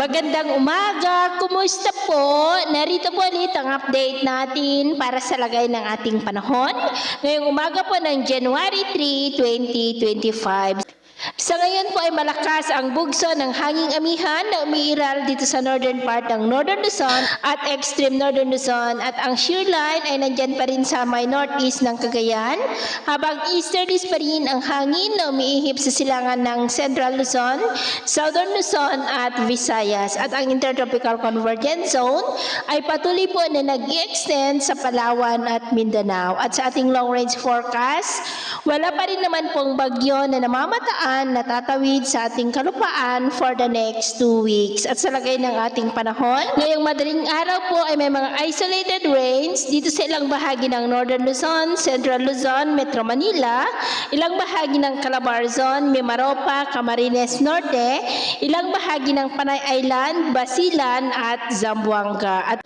Magandang umaga! Kumusta po? Narito po ulit ang update natin para sa lagay ng ating panahon. Ngayong umaga po ng January 3, 2025. Sa ngayon po ay malakas ang bugso ng hanging amihan na umiiral dito sa northern part ng Northern Luzon at extreme Northern Luzon, at ang shear line ay nandyan pa rin sa may northeast ng Cagayan, habang easterlies pa rin ang hangin na umiihip sa silangan ng Central Luzon, Southern Luzon at Visayas, at ang intertropical convergence zone ay patuloy po na nag-i-extend sa Palawan at Mindanao. At sa ating long range forecast, wala pa rin naman pong bagyo na namamataan na tatawid sa ating kalupaan for the next 2 weeks. At sa lagay ng ating panahon, ngayong madaling araw po ay may mga isolated rains dito sa ilang bahagi ng Northern Luzon, Central Luzon, Metro Manila, ilang bahagi ng Calabarzon, Mimaropa, Camarines Norte, ilang bahagi ng Panay Island, Basilan at Zamboanga.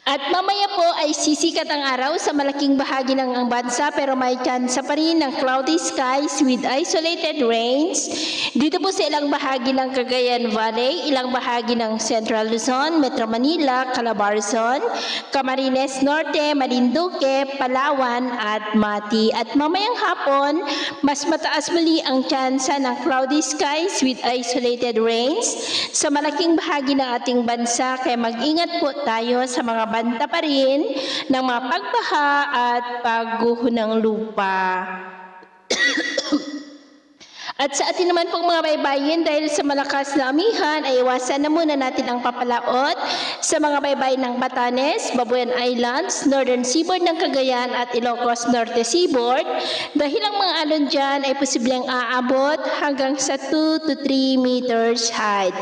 At mamaya po ay sisikat ang araw sa malaking bahagi ng bansa, pero may tsansa pa rin ng cloudy skies with isolated rains dito po sa ilang bahagi ng Cagayan Valley, ilang bahagi ng Central Luzon, Metro Manila, Calabarzon, Camarines Norte, Marinduque, Palawan at Mati. At mamayang hapon, mas mataas muli ang tsansa ng cloudy skies with isolated rains sa malaking bahagi ng ating bansa, kaya mag-ingat po tayo sa mga banta pa rin ng mga pagbaha at pagguho ng lupa. At sa atin naman pong mga baybayin, dahil sa malakas na amihan, ay iwasan na muna natin ang papalaot sa mga baybayin ng Batanes, Babuyan Islands, Northern Seaboard ng Cagayan at Ilocos Norte Seaboard, dahil ang mga alon dyan ay posibleng aabot hanggang sa 2 to 3 meters height.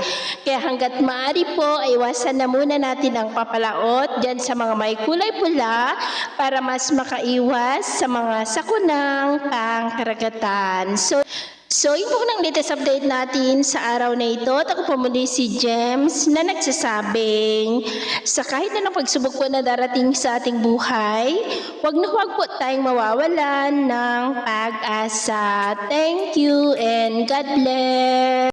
Kaya hanggat maaari po, ay iwasan na muna natin ang papalaot dyan sa mga may kulay pula para mas makaiwas sa mga sakunang pangkaragatan. So yun po ng latest update natin sa araw na ito. At ako po muli si Gems na nagsasabing sa kahit na pagsubok po na darating sa ating buhay, huwag na huwag po tayong mawawalan ng pag-asa. Thank you and God bless.